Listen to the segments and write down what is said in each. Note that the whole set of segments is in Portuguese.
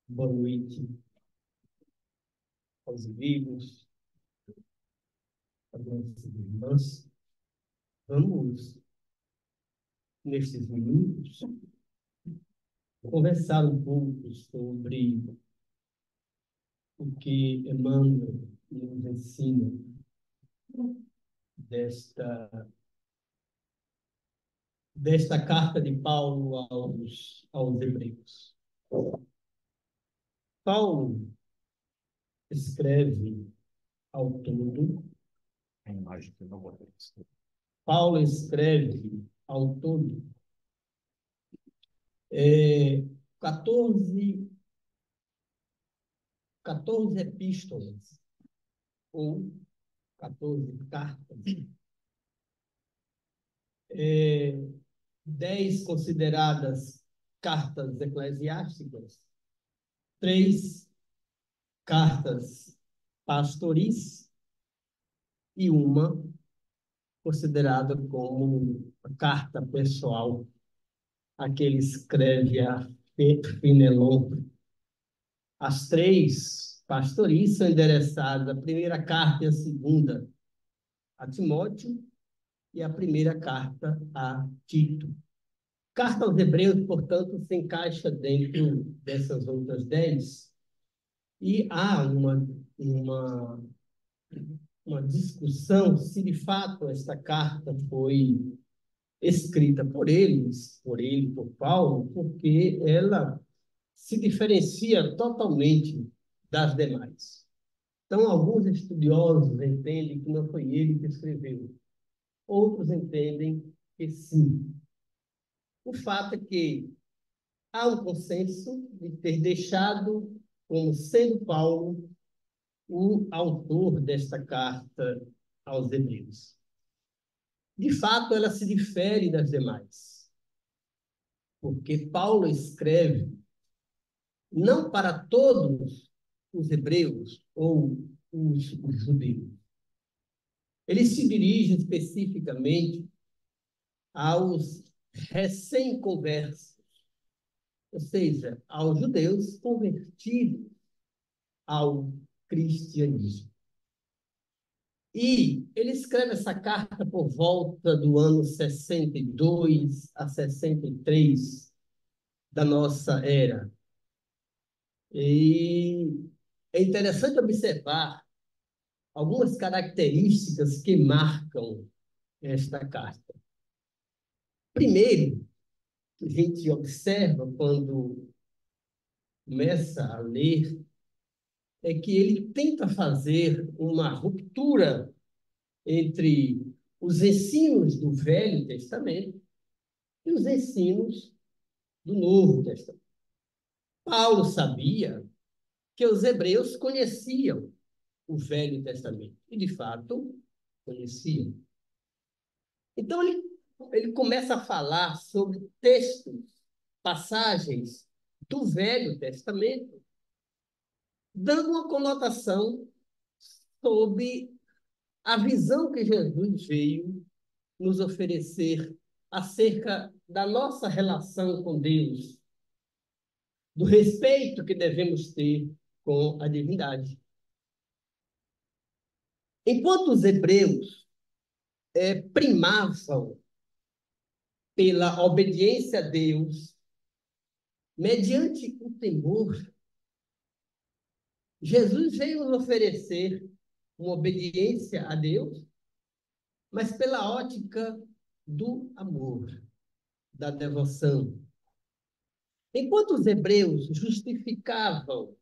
Boa noite aos amigos, às nossas irmãs. Vamos, nestes minutos, conversar um pouco sobre o que Emmanuel nos ensina desta, desta carta de Paulo aos Hebreus. Paulo escreve ao todo, A imagem que eu não botei. Paulo escreve ao todo é, 14, 14 epístolas, ou 14 cartas, 10 consideradas cartas eclesiásticas, 3 cartas pastoris e uma considerada como a carta pessoal, a que ele escreve a Filemon. As 3 pastoris são endereçadas, a primeira carta e a segunda a Timóteo e a primeira carta a Tito. Carta aos Hebreus, portanto, se encaixa dentro dessas outras 10, e há uma, uma discussão se de fato esta carta foi escrita por Paulo, porque ela se diferencia totalmente das demais. Então, alguns estudiosos entendem que não foi ele que escreveu, outros entendem que sim. O fato é que há um consenso de ter deixado como sendo Paulo o autor desta carta aos Hebreus. De fato, ela se difere das demais, porque Paulo escreve não para todos os hebreus ou os judeus. Ele se dirige especificamente aos recém-conversos, ou seja, aos judeus convertidos ao cristianismo. E ele escreve essa carta por volta do ano 62 a 63 da nossa era. E é interessante observar algumas características que marcam esta carta. Primeiro, que a gente observa quando começa a ler, é que ele tenta fazer uma ruptura entre os ensinos do Velho Testamento e os ensinos do Novo Testamento. Paulo sabia que os hebreus conheciam o Velho Testamento, e de fato conheciam. Então ele começa a falar sobre textos, passagens do Velho Testamento, dando uma conotação sobre a visão que Jesus veio nos oferecer acerca da nossa relação com Deus, do respeito que devemos ter com a divindade. Enquanto os hebreus primavam pela obediência a Deus, mediante o temor, Jesus veio nos oferecer uma obediência a Deus, mas pela ótica do amor, da devoção. Enquanto os hebreus justificavam,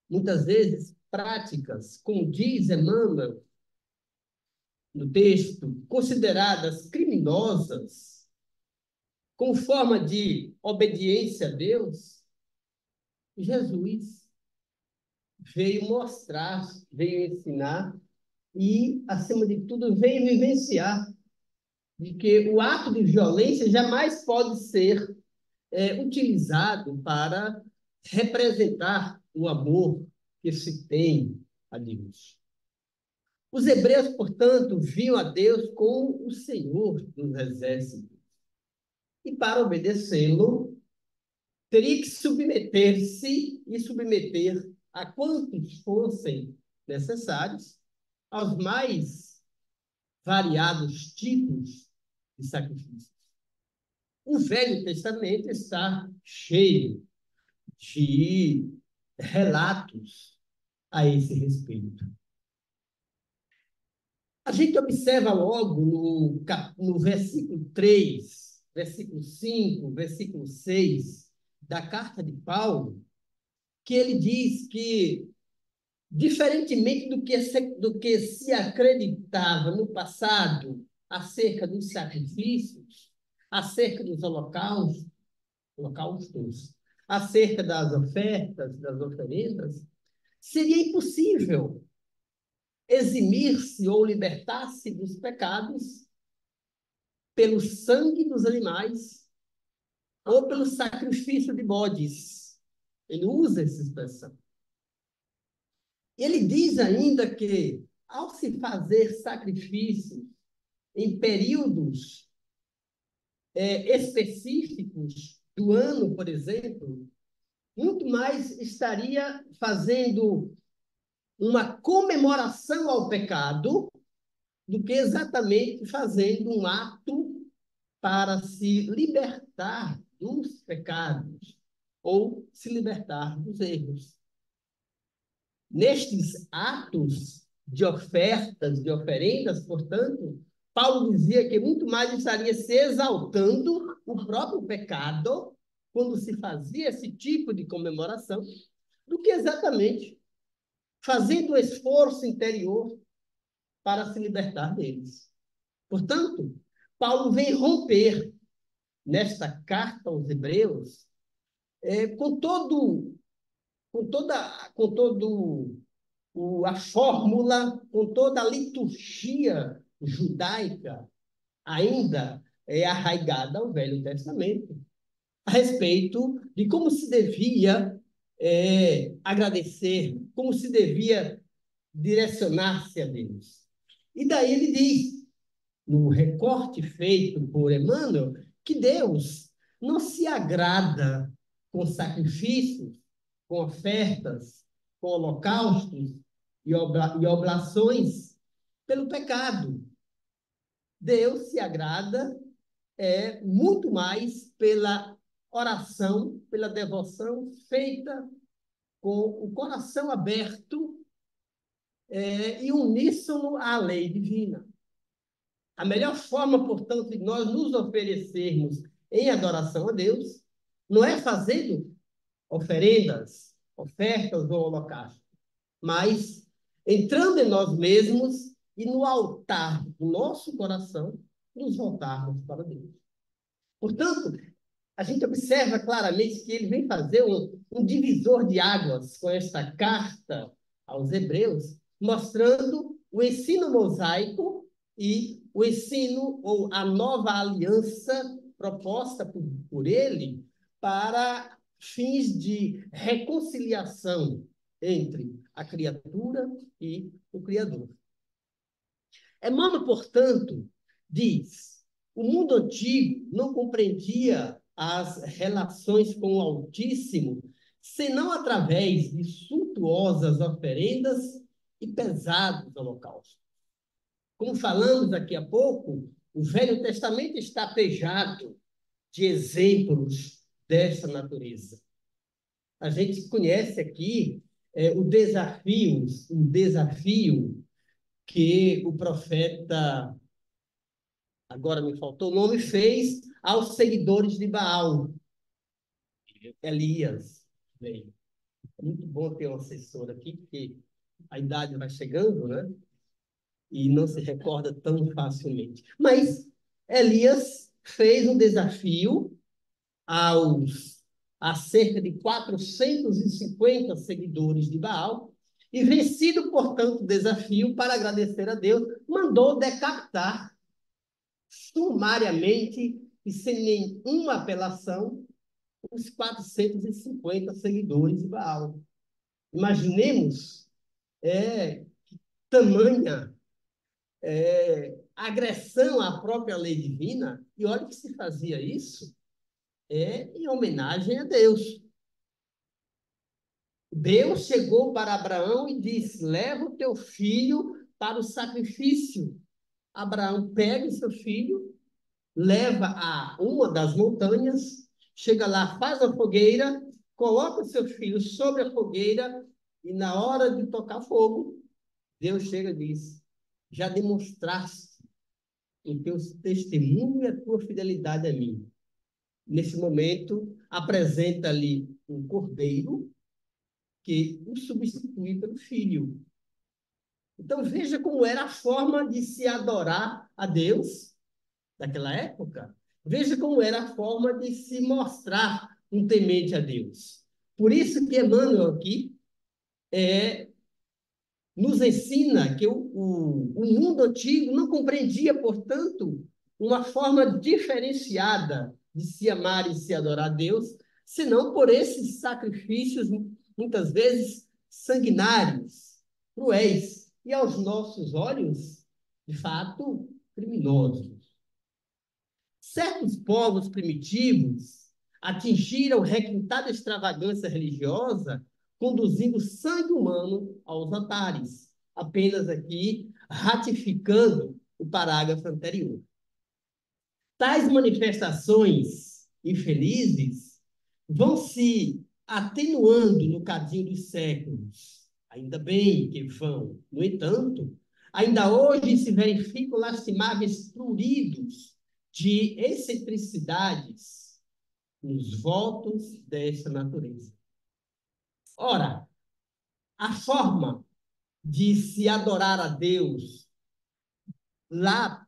muitas vezes, práticas, como diz Emmanuel no texto, consideradas criminosas, como forma de obediência a Deus, Jesus veio mostrar, veio ensinar e, acima de tudo, veio vivenciar de que o ato de violência jamais pode ser utilizado para representar o amor que se tem a Deus. Os hebreus, portanto, viam a Deus como o Senhor dos exércitos. E para obedecê-lo, teria que submeter-se e submeter a quantos fossem necessários aos mais variados tipos de sacrifícios. O Velho Testamento está cheio de relatos a esse respeito. A gente observa logo no versículo 3, versículo 5, versículo 6 da carta de Paulo, que ele diz que, diferentemente do que se acreditava no passado acerca dos sacrifícios, acerca dos holocaustos, acerca das ofertas, das oferendas, seria impossível eximir-se ou libertar-se dos pecados pelo sangue dos animais ou pelo sacrifício de bodes. Ele usa essa expressão. Ele diz ainda que, ao se fazer sacrifícios em períodos específicos do ano, por exemplo, muito mais estaria fazendo uma comemoração ao pecado do que exatamente fazendo um ato para se libertar dos pecados ou se libertar dos erros. Nestes atos de ofertas, de oferendas, portanto, Paulo dizia que muito mais estaria se exaltando o próprio pecado quando se fazia esse tipo de comemoração do que exatamente fazendo um esforço interior para se libertar deles. Portanto, Paulo vem romper nesta carta aos Hebreus com todo a fórmula, com toda a liturgia judaica ainda arraigada ao Velho Testamento, a respeito de como se devia agradecer, como se devia direcionar-se a Deus. E daí ele diz, no recorte feito por Emmanuel, que Deus não se agrada com sacrifícios, com ofertas, com holocaustos e oblações pelo pecado. Deus se agrada muito mais pela oração, pela devoção feita com o coração aberto e uníssono à lei divina. A melhor forma, portanto, de nós nos oferecermos em adoração a Deus não é fazendo oferendas, ofertas ou holocaustos, mas entrando em nós mesmos e no altar do nosso coração nos voltarmos para Deus. Portanto, a gente observa claramente que ele vem fazer um divisor de águas com esta carta aos Hebreus, mostrando o ensino mosaico e o ensino ou a nova aliança proposta por ele para fins de reconciliação entre a criatura e o Criador. Emmanuel, portanto, diz: o mundo antigo não compreendia as relações com o Altíssimo senão através de suntuosas oferendas e pesados holocaustos. Como falamos daqui a pouco, o Velho Testamento está pejado de exemplos dessa natureza. A gente conhece aqui um desafio que o profeta, agora me faltou o nome, fez aos seguidores de Baal. Elias. Bem, é muito bom ter um assessor aqui, porque a idade vai chegando, né? E não se recorda tão facilmente. Mas Elias fez um desafio a cerca de 450 seguidores de Baal, e vencido, portanto, o desafio, para agradecer a Deus, mandou decapitar sumariamente e sem nenhuma apelação os 450 seguidores de Baal. Imaginemos tamanha agressão à própria lei divina, e olha que se fazia isso em homenagem a Deus. Deus chegou para Abraão e disse: leva o teu filho para o sacrifício. Abraão pega o seu filho, leva a uma das montanhas, chega lá, faz a fogueira, coloca o seu filho sobre a fogueira e na hora de tocar fogo, Deus chega e diz: já demonstraste o teu testemunho e a tua fidelidade a mim. Nesse momento, apresenta ali um cordeiro que o substitui pelo filho. Então, veja como era a forma de se adorar a Deus daquela época. Veja como era a forma de se mostrar um temente a Deus. Por isso que Emmanuel aqui nos ensina que o mundo antigo não compreendia, portanto, uma forma diferenciada de se amar e se adorar a Deus, senão por esses sacrifícios, muitas vezes sanguinários, cruéis, e aos nossos olhos, de fato, criminosos. Certos povos primitivos atingiram requintada extravagância religiosa, conduzindo sangue humano aos altares, apenas aqui ratificando o parágrafo anterior. Tais manifestações infelizes vão se atenuando no cadinho dos séculos. Ainda bem que vão. No entanto, ainda hoje se verificam lastimáveis pruridos de excentricidades nos votos dessa natureza. Ora, a forma de se adorar a Deus lá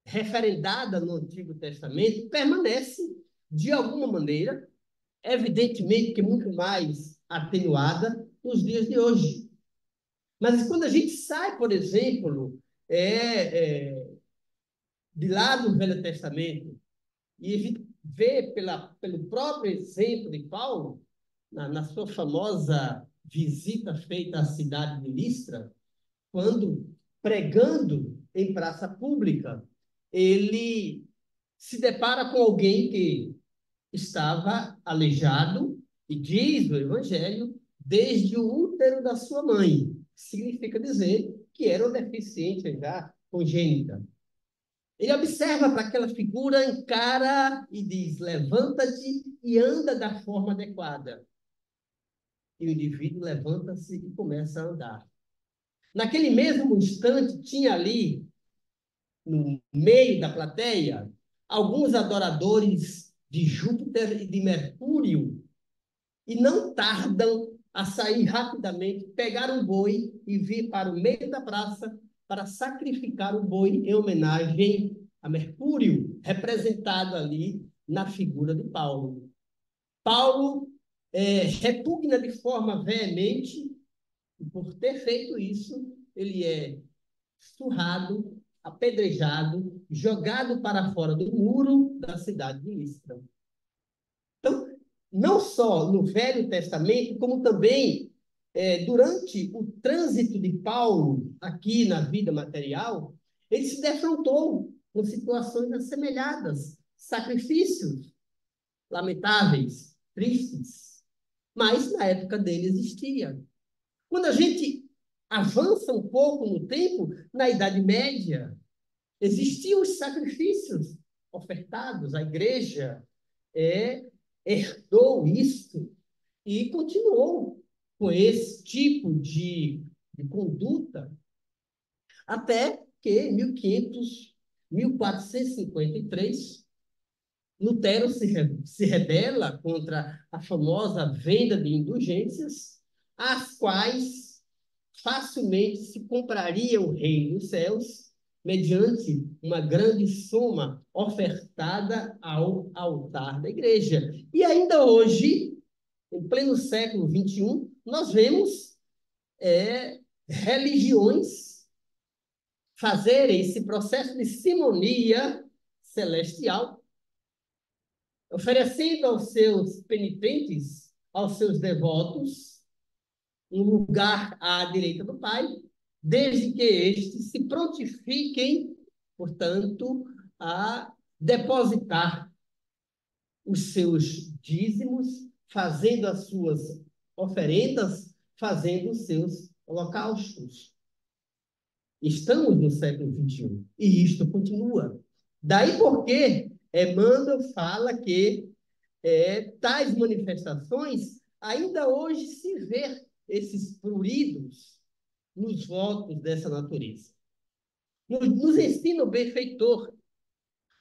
referendada no Antigo Testamento permanece de alguma maneira, evidentemente que muito mais atenuada nos dias de hoje. Mas quando a gente sai, por exemplo, de lá do Velho Testamento e a gente vê pelo próprio exemplo de Paulo, na sua famosa visita feita à cidade de Listra, quando, pregando em praça pública, ele se depara com alguém que estava aleijado, e diz o Evangelho, desde o útero da sua mãe. Significa dizer que era uma deficiência já congênita. Ele observa para aquela figura, encara e diz: levanta-te e anda da forma adequada. E o indivíduo levanta-se e começa a andar. Naquele mesmo instante, tinha ali, no meio da plateia, alguns adoradores de Júpiter e de Mercúrio, e não tardam a sair rapidamente, pegar um boi e vir para o meio da praça para sacrificar o boi em homenagem a Mercúrio, representado ali na figura de Paulo. Paulo repugna de forma veemente, e por ter feito isso, ele é surrado, apedrejado, jogado para fora do muro da cidade de Listra. Então, não só no Velho Testamento, como também durante o trânsito de Paulo aqui na vida material, ele se defrontou com situações assemelhadas, sacrifícios lamentáveis, tristes, mas na época dele existia. Quando a gente avança um pouco no tempo, na Idade Média, existiam os sacrifícios ofertados, a igreja herdou isso e continuou com esse tipo de conduta até que em 1453, Lutero se rebela contra a famosa venda de indulgências, as quais facilmente se compraria o reino dos céus mediante uma grande soma ofertada ao altar da igreja. E ainda hoje, em pleno século XXI, nós vemos religiões fazerem esse processo de simonia celestial, oferecendo aos seus penitentes, aos seus devotos, um lugar à direita do Pai, desde que estes se prontifiquem, portanto, a depositar os seus dízimos, fazendo as suas oferendas, fazendo os seus holocaustos. Estamos no século XXI e isto continua. Daí porque Emmanuel fala que tais manifestações ainda hoje se vê esses pruridos nos votos dessa natureza. Nos ensina o benfeitor.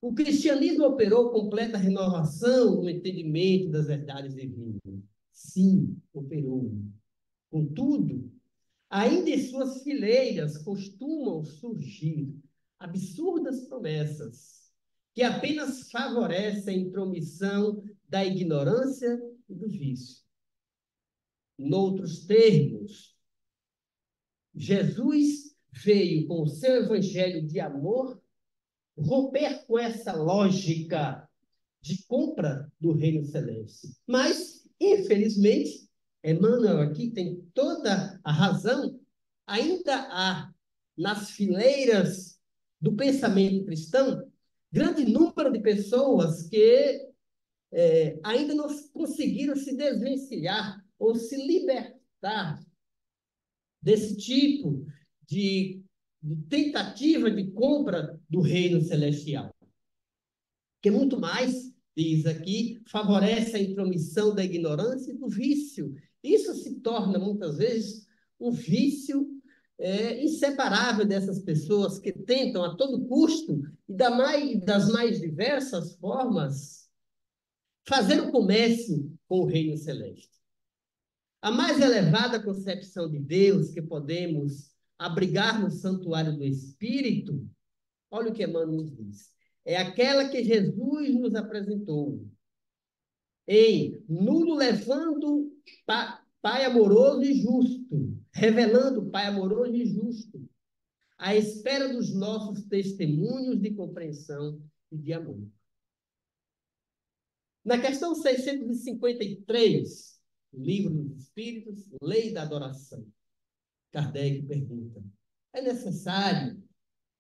O cristianismo operou completa renovação no entendimento das verdades divinas. Sim, operou. Contudo, ainda em suas fileiras costumam surgir absurdas promessas que apenas favorecem a intromissão da ignorância e do vício. Noutros termos, Jesus veio com o seu evangelho de amor romper com essa lógica de compra do reino celeste. Mas, infelizmente, Emmanuel aqui tem toda a razão, ainda há nas fileiras do pensamento cristão grande número de pessoas que ainda não conseguiram se desvencilhar ou se libertar desse tipo de tentativa de compra do reino celestial. Que muito mais, diz aqui, favorece a intromissão da ignorância e do vício. Isso se torna, muitas vezes, um vício inseparável dessas pessoas que tentam, a todo custo, e das mais diversas formas, fazer o comércio com o reino celeste. A mais elevada concepção de Deus que podemos abrigar no santuário do Espírito, olha o que Emmanuel nos diz, é aquela que Jesus nos apresentou, em nulo levando Pai amoroso e justo, revelando Pai amoroso e justo, à espera dos nossos testemunhos de compreensão e de amor. Na questão 653, Livro dos Espíritos, Lei da Adoração, Kardec pergunta, é necessário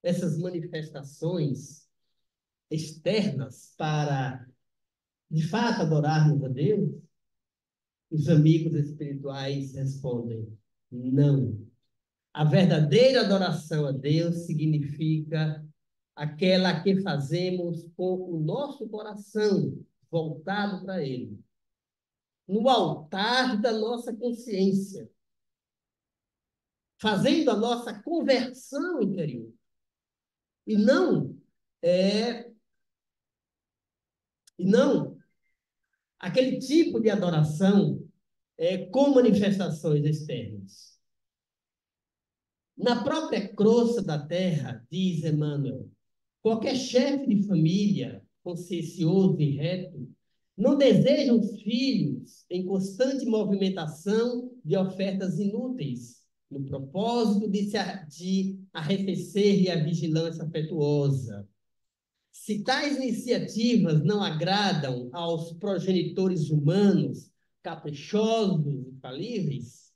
essas manifestações externas para, de fato, adorarmos a Deus? Os amigos espirituais respondem, não. A verdadeira adoração a Deus significa aquela que fazemos com o nosso coração voltado para Ele, no altar da nossa consciência, fazendo a nossa conversão interior. E não aquele tipo de adoração com manifestações externas. Na própria crosta da terra, diz Emmanuel, qualquer chefe de família consciencioso e reto não deseja os filhos em constante movimentação de ofertas inúteis, no propósito de arrefecer-lhe a vigilância afetuosa. Se tais iniciativas não agradam aos progenitores humanos, caprichosos e falíveis,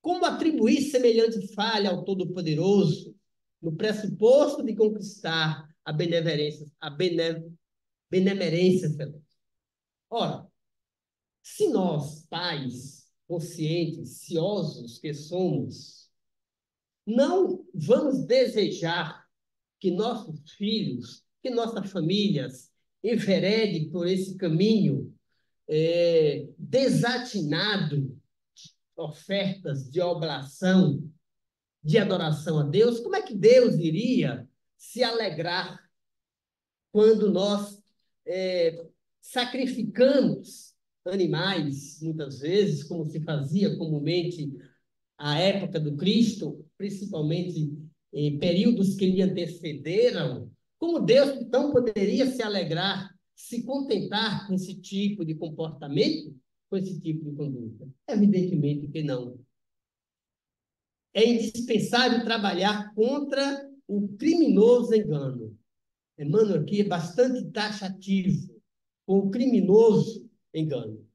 como atribuir semelhante falha ao Todo-Poderoso, no pressuposto de conquistar a benemerência celeste? Ora, se nós, pais conscientes, ciosos que somos, não vamos desejar que nossos filhos, que nossas famílias enveredem por esse caminho desatinado de ofertas de oblação, de adoração a Deus, como é que Deus iria se alegrar quando nós sacrificamos animais, muitas vezes, como se fazia comumente à época do Cristo, principalmente em períodos que lhe antecederam? Como Deus então poderia se alegrar, se contentar com esse tipo de comportamento, com esse tipo de conduta? Evidentemente que não. É indispensável trabalhar contra o criminoso engano. Emmanuel aqui é bastante taxativo com o criminoso engano.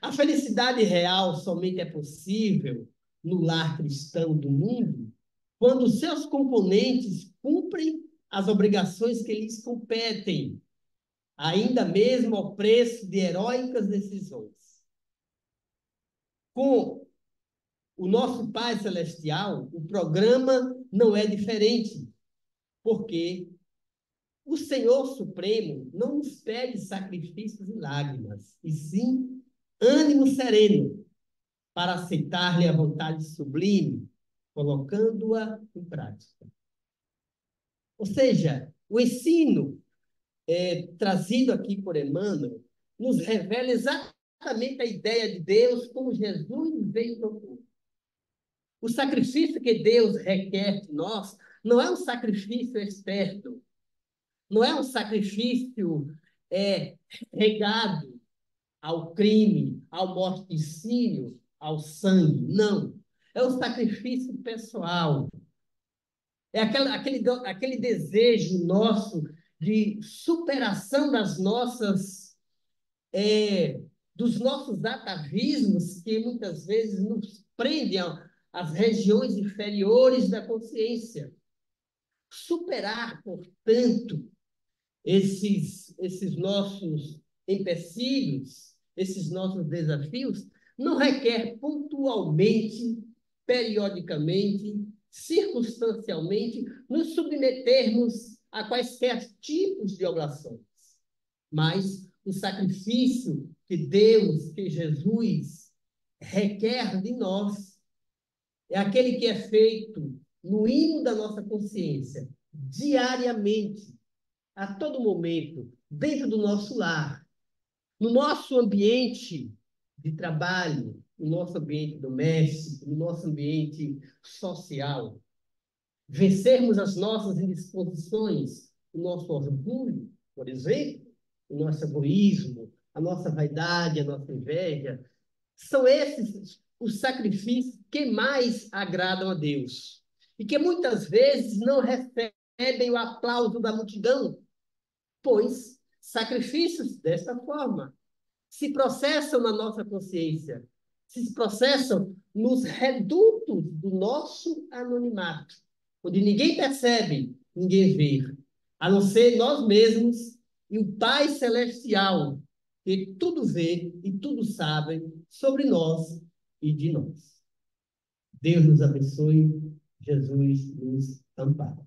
A felicidade real somente é possível no lar cristão do mundo quando seus componentes cumprem as obrigações que lhes competem, ainda mesmo ao preço de heróicas decisões. Com o nosso Pai Celestial, o programa não é diferente, porque o Senhor Supremo não nos pede sacrifícios e lágrimas, e sim ânimo sereno para aceitar-lhe a vontade sublime, colocando-a em prática. Ou seja, o ensino trazido aqui por Emmanuel nos revela exatamente a ideia de Deus como Jesus veio propor. O sacrifício que Deus requer de nós não é um sacrifício externo, não é um sacrifício regado ao crime, ao morticínio, ao sangue. Não. É um sacrifício pessoal. É aquele desejo nosso de superação dos nossos atavismos que muitas vezes nos prendem às regiões inferiores da consciência. Superar, portanto, esses nossos empecilhos, esses nossos desafios, não requer pontualmente, periodicamente, circunstancialmente, nos submetermos a quaisquer tipos de oblações. Mas o sacrifício que Deus, que Jesus requer de nós, é aquele que é feito no imo da nossa consciência, diariamente, a todo momento, dentro do nosso lar, no nosso ambiente de trabalho, no nosso ambiente doméstico, no nosso ambiente social. Vencermos as nossas indisposições, o nosso orgulho, por exemplo, o nosso egoísmo, a nossa vaidade, a nossa inveja, são esses os sacrifícios que mais agradam a Deus e que muitas vezes não recebem o aplauso da multidão, pois sacrifícios desta forma se processam na nossa consciência, se processam nos redutos do nosso anonimato, onde ninguém percebe, ninguém vê, a não ser nós mesmos e o Pai Celestial, que tudo vê e tudo sabe sobre nós e de nós. Deus nos abençoe, Jesus nos ampare.